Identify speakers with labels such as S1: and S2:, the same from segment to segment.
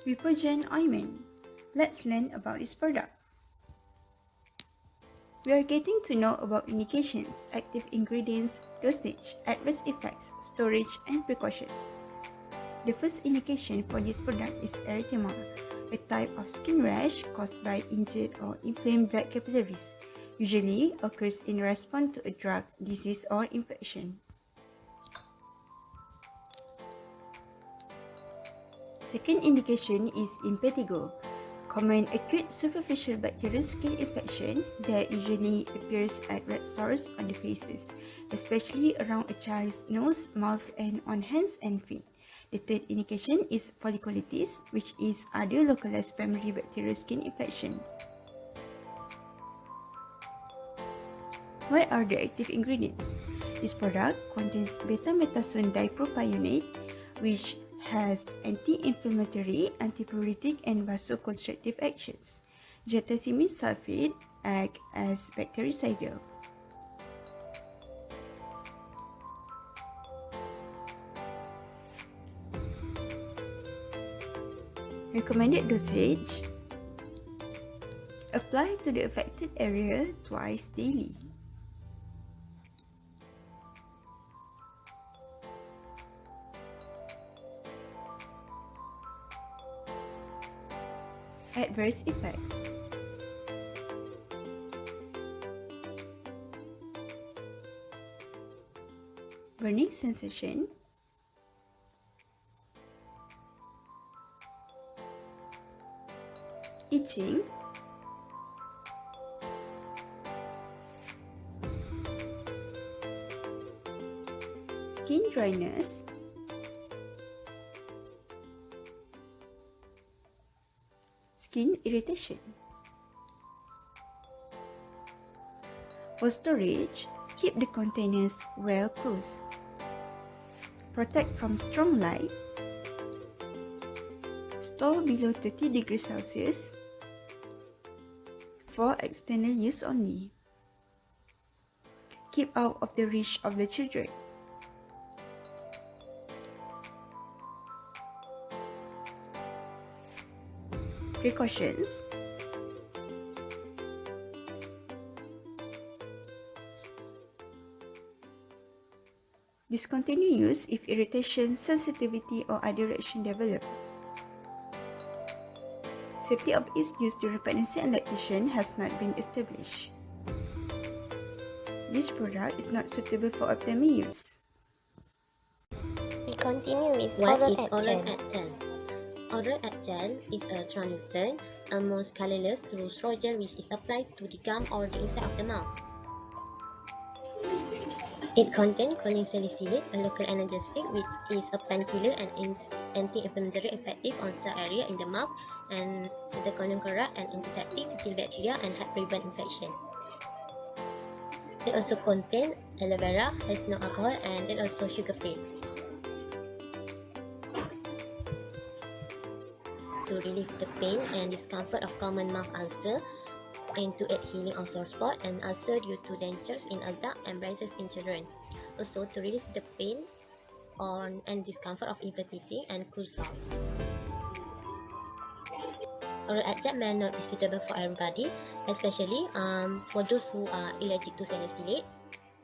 S1: Vipogen ointment. Let's learn about this product. We are getting to know about indications, active ingredients, dosage, adverse effects, storage, and precautions. The first indication for this product is erythema, a type of skin rash caused by injured or inflamed blood capillaries, usually occurs in response to a drug, disease, or infection. Second indication is impetigo, common acute superficial bacterial skin infection that usually appears at red sores on the faces, especially around a child's nose, mouth, and on hands and feet. The third indication is folliculitis, which is other localized primary bacterial skin infection. What are the active ingredients? This product contains beta-metasone dipropionate, which has anti-inflammatory, antipyretic, and vasoconstrictive actions. Getasimine sulfate acts as bactericidal. Recommended dosage: apply to the affected area twice daily. Adverse effects: burning sensation, itching, skin dryness, skin irritation. For storage, keep the containers well closed. Protect from strong light. Store below 30 degrees Celsius. For external use only. Keep out of the reach of the children. Precautions: discontinue use if irritation, sensitivity, or other reaction develop. Safety of its use during pregnancy and lactation has not been established. This product is not suitable for ophthalmic use.
S2: We continue with
S3: What
S2: oral
S3: is oral
S2: gel.
S3: gel? Oral gel is a translucent, almost colorless true straw gel which is applied to the gum or the inside of the mouth. It contains choline salicylate, a local analgesic which is a painkiller and anti-inflammatory effective on cell area in the mouth, and cetoconin-corrupt and antiseptic to kill bacteria and help prevent infection. It also contains aloe vera, has no alcohol, and it also sugar-free. To relieve the pain and discomfort of common mouth ulcer, and to aid healing of sore spot and ulcer due to dentures in adults and braces in children. Also to relieve the pain and discomfort of infertility and cool sores. Oral gel may not be suitable for everybody, especially for those who are allergic to salicylate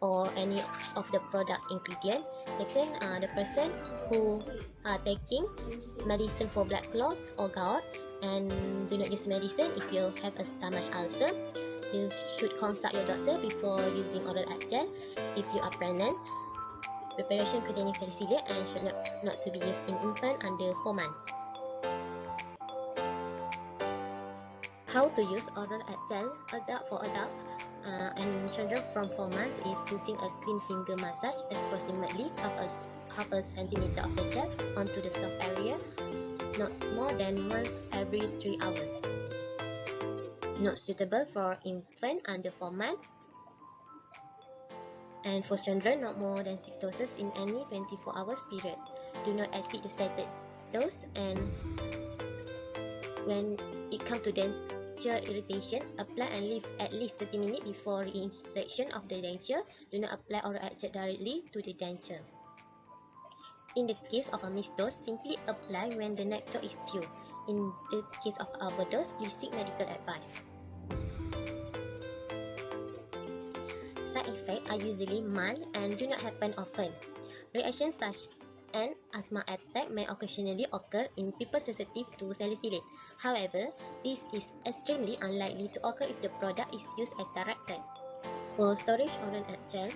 S3: or any of the product's ingredient. Second, the person who are taking medicine for blood clots or gout and do not use medicine if you have a stomach ulcer. You should consult your doctor before using oral gel. If you are pregnant, preparation containing salicylate and should not to be used in infant under 4 months. How to use oral gel for adult and children from 4 months is using a clean finger massage, approximately half a centimeter of the gel onto the soft area, not more than once every 3 hours. Not suitable for infant under 4 months, and for children not more than 6 doses in any 24 hours period. Do not exceed the stated dose, and when it comes to denture irritation, apply and leave at least 30 minutes before reinsertion of the denture. Do not apply oral gel directly to the denture. In the case of a missed dose, simply apply when the next dose is due. In the case of overdose, please seek medical advice. Side effects are usually mild and do not happen often. Reactions such an asthma attack may occasionally occur in people sensitive to salicylate. However, this is extremely unlikely to occur if the product is used as directed. For storage oral gel,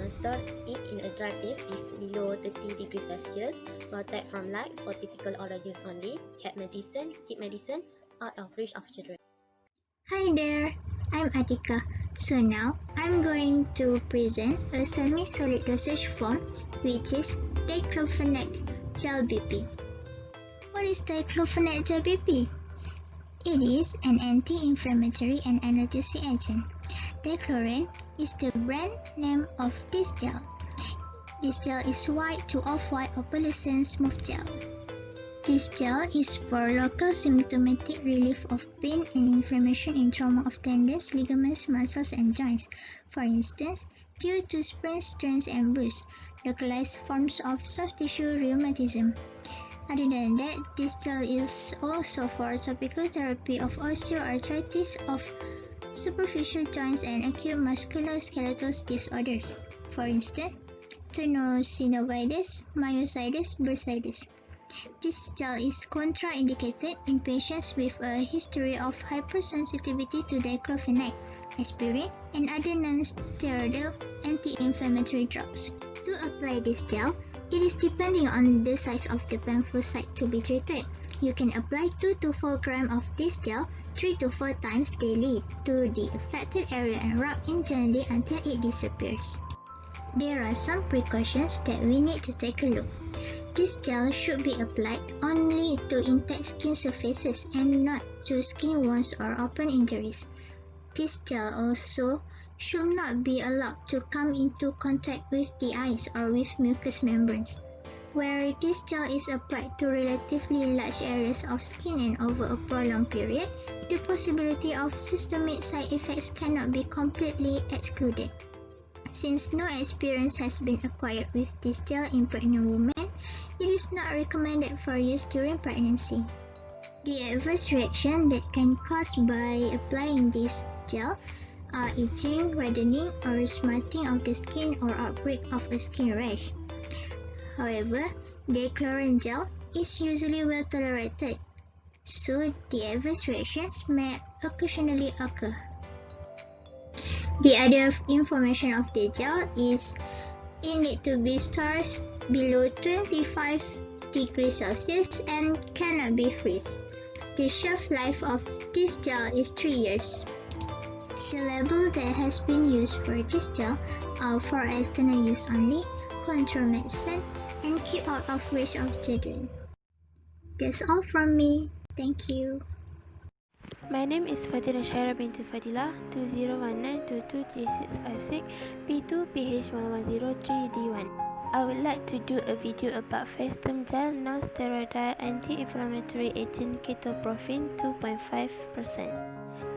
S3: store it in a dry place below 30 degrees Celsius. Protect from light for typical oral use only. Keep medicine out of reach of children.
S4: Hi there, I'm Atika. So now I'm going to present a semi-solid dosage form which is diclofenac gel BP. What is diclofenac gel BP? It is an anti-inflammatory and analgesic agent. Dicloren is the brand name of this gel. This gel is white to off-white opalescent smooth gel. This gel is for local symptomatic relief of pain and inflammation in trauma of tendons, ligaments, muscles, and joints. For instance, due to sprains, strains, and bruises, localized forms of soft tissue rheumatism. Other than that, this gel is also for topical therapy of osteoarthritis of superficial joints and acute musculoskeletal disorders. For instance, tenosynovitis, myositis, bursitis. This gel is contraindicated in patients with a history of hypersensitivity to diclofenac, aspirin, and other non-steroidal anti-inflammatory drugs. To apply this gel, it is depending on the size of the painful site to be treated. You can apply 2 to 4 grams of this gel 3 to 4 times daily to the affected area and rub in gently until it disappears. There are some precautions that we need to take a look. This gel should be applied only to intact skin surfaces and not to skin wounds or open injuries. This gel also should not be allowed to come into contact with the eyes or with mucous membranes. Where this gel is applied to relatively large areas of skin and over a prolonged period, the possibility of systemic side effects cannot be completely excluded. Since no experience has been acquired with this gel in pregnant women, it is not recommended for use during pregnancy. The adverse reactions that can caused by applying this gel are itching, reddening, or smarting of the skin or outbreak of a skin rash. However, dicloren gel is usually well tolerated, so the adverse reactions may occasionally occur. The other information of the gel is it needs to be stored below 25 degrees Celsius and cannot be freeze. The shelf life of this gel is 3 years. The label that has been used for this gel are for external use only, control medicine, and keep out of reach of children. That's all from me. Thank you.
S5: My name is Fatina Shaira binti Fadila, 2019223656, P2 PH1103D1. I would like to do a video about Festum gel non-steroidal anti-inflammatory agent ketoprofen 2.5%.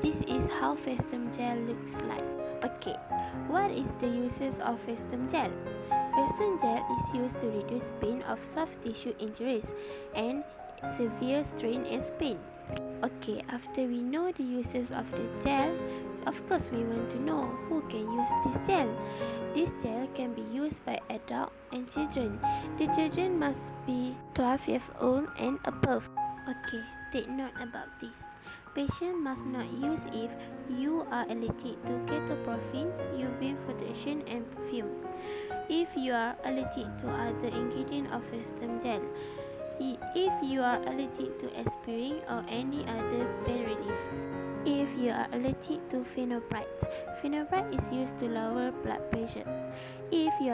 S5: This is how Festum gel looks like. Okay, what is the uses of Festum gel? Festum gel is used to reduce pain of soft tissue injuries and severe strain and pain. Okay, after we know the uses of the gel, of course we want to know who can use this gel. This gel can be used by adults and children. The children must be 12 years old and above. Okay, take note about this. Patient must not use if you are allergic to ketoprofen, UV protection and perfume. If you are allergic to other ingredients of Festum gel. If you are allergic to aspirin or any other pain relief. If you are allergic to phenobarbital, phenobarbital is used to lower blood pressure. If you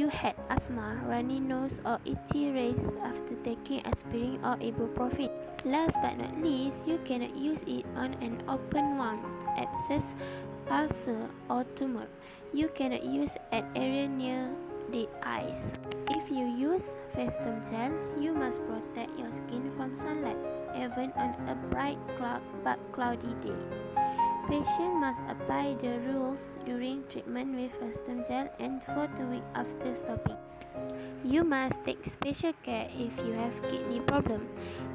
S5: had asthma, runny nose or itchy rays after taking aspirin or ibuprofen. Last but not least, you cannot use it on an open wound, abscess, ulcer or tumor. You cannot use at area near the eyes. If you use Festum gel, you must protect your skin from sunlight, even on a bright but cloudy day. Patient must apply the rules during treatment with Festum gel and for 2 weeks after stopping. You must take special care if you have kidney problem,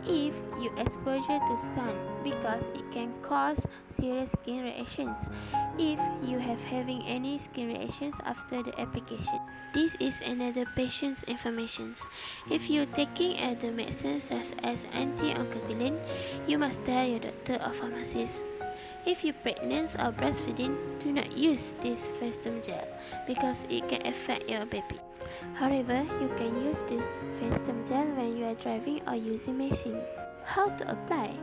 S5: if you exposure to sun because it can cause serious skin reactions, if you have having any skin reactions after the application. This is another patient's information. If you taking other medicines such as anticoagulant, you must tell your doctor or pharmacist. If you're pregnant or breastfeeding, do not use this festum gel because it can affect your baby. However, you can use this festum gel when you are driving or using machine. How to apply?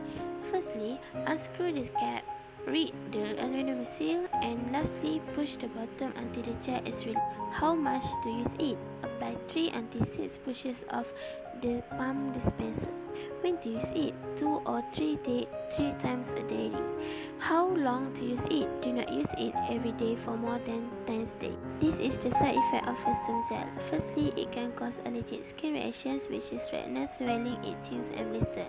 S5: Firstly, unscrew this cap, read the aluminum seal, and lastly, push the bottom until the gel is released. How much to use it? Apply 3 until 6 pushes of the pump dispenser. When to use it? 2 or 3 times a day. How long to use it? Do not use it every day for more than 10 days. This is the side effect of festum gel. Firstly, it can cause allergic skin reactions, which is redness, swelling, itching, and blister.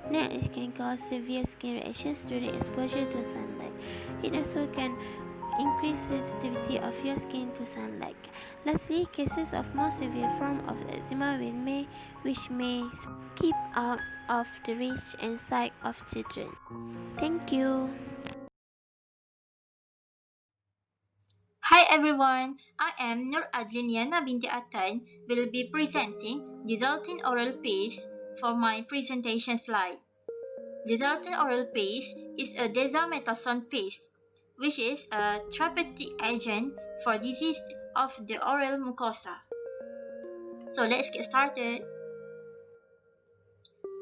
S5: Next, it can cause severe skin reactions during exposure to sunlight. It also can increase sensitivity of your skin to sunlight. Lastly, cases of more severe form of eczema which may keep out of the reach and sight of children. Thank you.
S6: Hi everyone, I am Nur Adliniana binti Atan, will be presenting Dissolving Oral Paste for my presentation slide. Dissolving Oral Paste is a dexamethasone paste, which is a therapeutic agent for disease of the oral mucosa. So let's get started.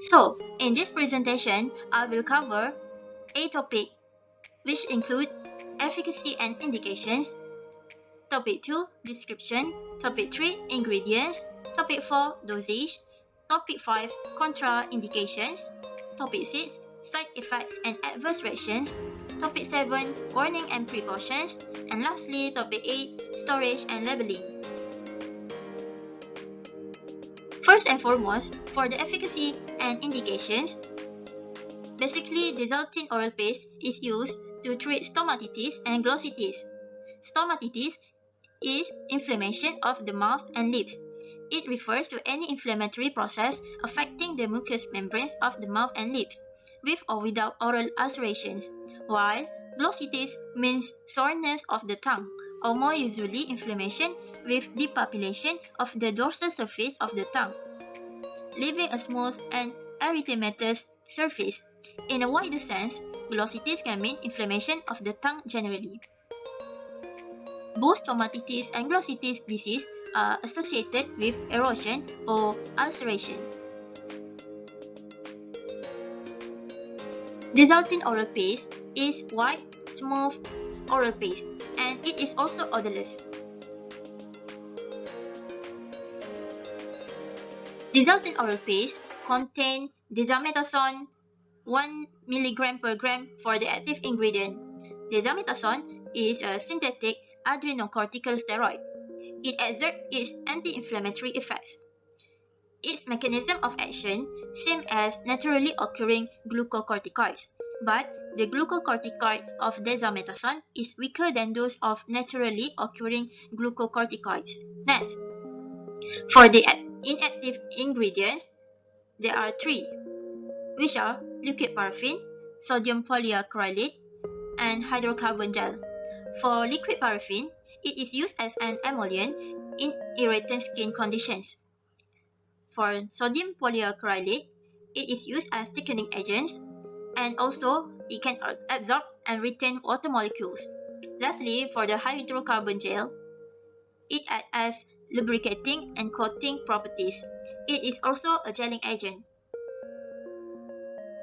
S6: So, in this presentation, I will cover 8 topics, which include efficacy and indications, Topic 2, description. Topic 3, ingredients. Topic 4, dosage. Topic 5, contraindications. Topic 6, side effects and adverse reactions. Topic 7, warning and precautions. And lastly, Topic 8, storage and labeling. First and foremost, for the efficacy and indications, basically dissolving oral paste is used to treat stomatitis and glossitis. Stomatitis is inflammation of the mouth and lips. It refers to any inflammatory process affecting the mucous membranes of the mouth and lips, with or without oral ulcerations, while glossitis means soreness of the tongue, or more usually inflammation with depopulation of the dorsal surface of the tongue, leaving a smooth and erythematous surface. In a wider sense, glossitis can mean inflammation of the tongue generally. Both stomatitis and glossitis disease are associated with erosion or ulceration. Dissolving oral paste is white, smooth oral paste, and it is also odorless. Dissolving oral paste contains dexamethasone 1 mg per gram for the active ingredient. Dexamethasone is a synthetic adrenocortical steroid. It exerts its anti-inflammatory effects. Its mechanism of action same as naturally occurring glucocorticoids, but the glucocorticoid of dexamethasone is weaker than those of naturally occurring glucocorticoids. Next, for the inactive ingredients, there are 3, which are liquid paraffin, sodium polyacrylate, and hydrocarbon gel. For liquid paraffin, it is used as an emollient in irritant skin conditions. For sodium polyacrylate, it is used as thickening agents, and also it can absorb and retain water molecules. Lastly, for the hydrocarbon gel, it acts as lubricating and coating properties. It is also a gelling agent.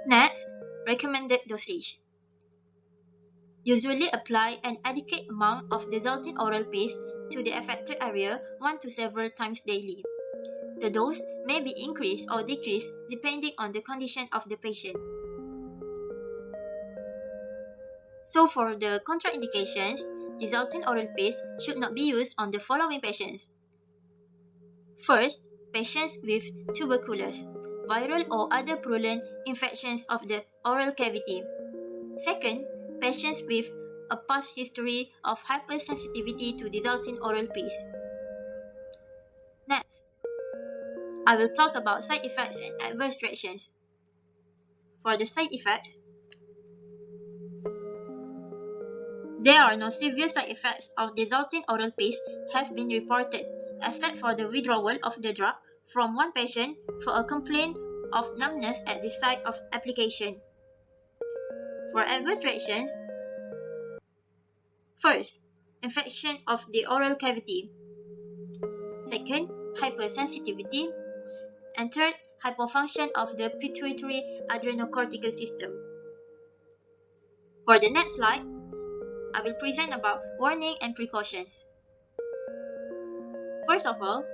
S6: Next, recommended dosage. Usually apply an adequate amount of dissolving oral paste to the affected area 1 to several times daily. The dose may be increased or decreased depending on the condition of the patient. So for the contraindications, dissolving oral paste should not be used on the following patients. First, patients with tuberculosis, viral or other purulent infections of the oral cavity. Second, patients with a past history of hypersensitivity to dissolving oral paste. Next, I will talk about side effects and adverse reactions. For the side effects, there are no severe side effects of dissolving oral paste have been reported, except for the withdrawal of the drug from one patient for a complaint of numbness at the site of application. For adverse reactions, first, infection of the oral cavity. Second, hypersensitivity. And third, hypofunction of the pituitary adrenocortical system. For the next slide, I will present about warning and precautions. First of all,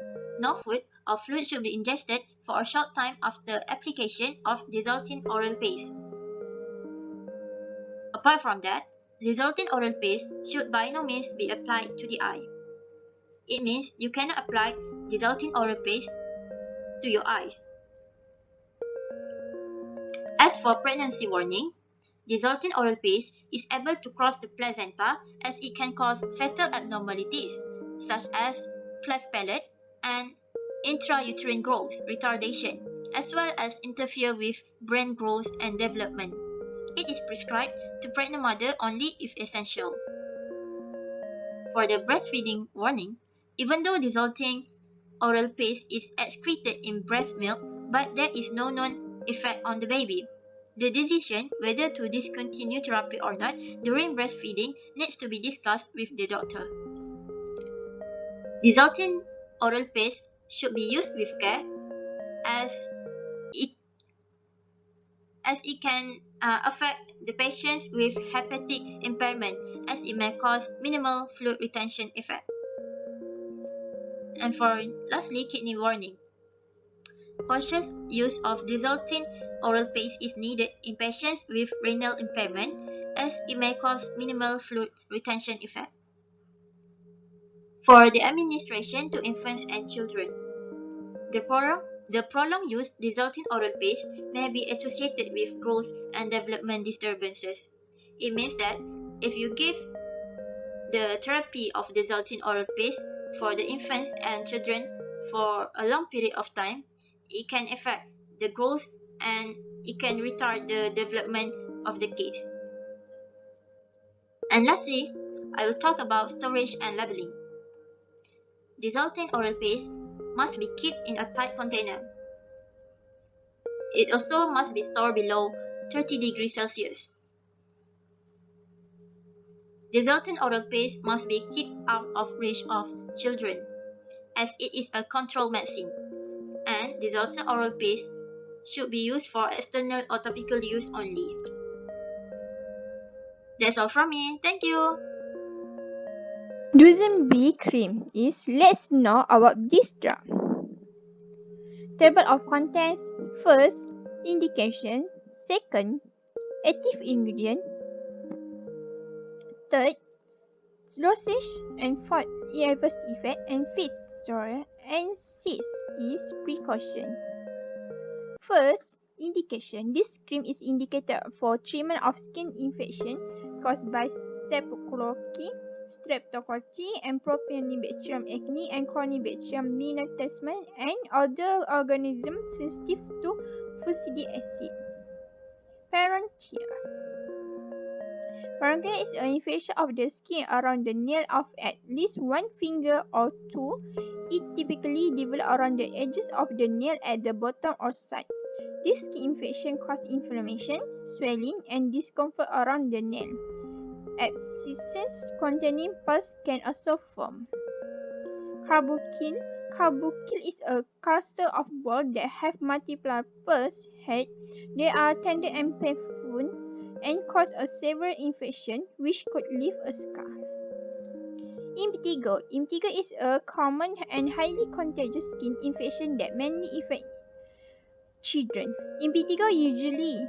S6: no food or fluid should be ingested for a short time after application of dissolving oral paste. Apart from that, dissolving oral paste should by no means be applied to the eye. It means you cannot apply dissolving oral paste to your eyes. As for pregnancy warning, dissolving oral paste is able to cross the placenta as it can cause fetal abnormalities such as cleft palate and intrauterine growth retardation, as well as interfere with brain growth and development. It is prescribed to pregnant mother only if essential. For the breastfeeding warning, even though dissolving oral paste is excreted in breast milk, but there is no known effect on the baby. The decision whether to discontinue therapy or not during breastfeeding needs to be discussed with the doctor. Dissolving oral paste should be used with care as it can affect the patients with hepatic impairment as it may cause minimal fluid retention effect. And for lastly, kidney warning. Cautious use of dissolving oral paste is needed in patients with renal impairment as it may cause minimal fluid retention effect. For the administration to infants and children, the prolonged use of dissolving oral paste may be associated with growth and development disturbances. It means that if you give the therapy of dissolving oral paste for the infants and children for a long period of time, it can affect the growth and it can retard the development of the kids. And lastly, I will talk about storage and labeling. Dissolving oral paste must be kept in a tight container. It also must be stored below 30 degrees Celsius. Dissolving oral paste must be kept out of reach of children as it is a controlled medicine, and dissolving oral paste should be used for external or topical use only. That's all from me. Thank you.
S7: Dozen B cream is let's know about this drug. Table of contents. First, indication. Second, active ingredient. Third, dosage, and fourth, adverse effect, and fifth, and sixth is precaution. First, indication. This cream is indicated for treatment of skin infection caused by streptococcus and propionibacterium acne and corynebacterium linearisma and other organisms sensitive to fusidic acid. Paresthesia. Paresthesia is an infection of the skin around the nail of at least one finger or two. It typically develops around the edges of the nail at the bottom or side. This skin infection causes inflammation, swelling, and discomfort around the nail. Abscesses containing pus can also form. Carbuncle. Carbuncle is a cluster of balls that have multiple pus heads. They are tender and painful and cause a severe infection which could leave a scar. Impetigo. Impetigo is a common and highly contagious skin infection that mainly affects children. Impetigo usually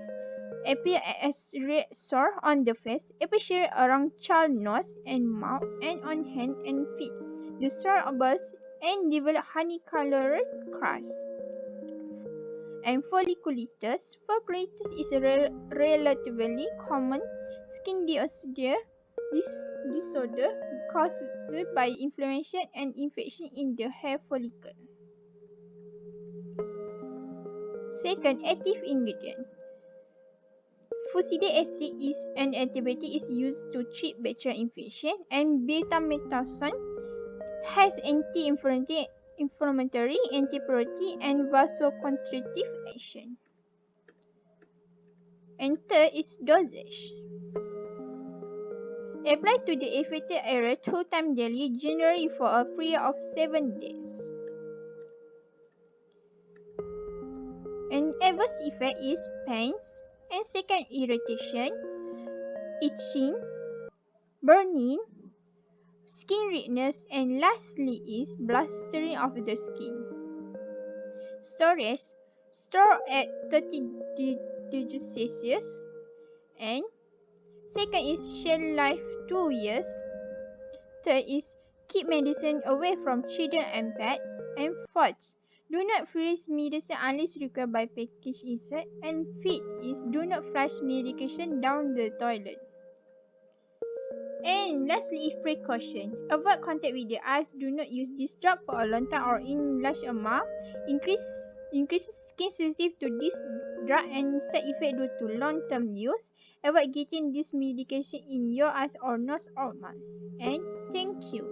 S7: appear as red sore on the face, especially around child nose and mouth and on hand and feet. The sore burst and develop honey-colored crust. And folliculitis. Folliculitis is a relatively common skin disorder caused by inflammation and infection in the hair follicle. Second, active ingredient. Fusidic acid is an antibiotic is used to treat bacterial infection, and betamethasone has anti-inflammatory, antipyretic, and vasoconstrictive action. And third is dosage. Apply to the affected area 2 times daily, generally for a period of 7 days. And adverse effect is pains, and second irritation, itching, burning, skin redness, and lastly is blistering of the skin. Storage, store at 30 degrees Celsius. And second is shelf life 2 years. Third is keep medicine away from children and pets. And fourth, do not freeze medicine unless required by package insert. And fifth is do not flush medication down the toilet. And lastly is precaution. Avoid contact with the eyes. Do not use this drug for a long time or in large amount. Increase skin sensitive to this drug and side effect due to long-term use. Avoid getting this medication in your eyes or nose or mouth. And thank you.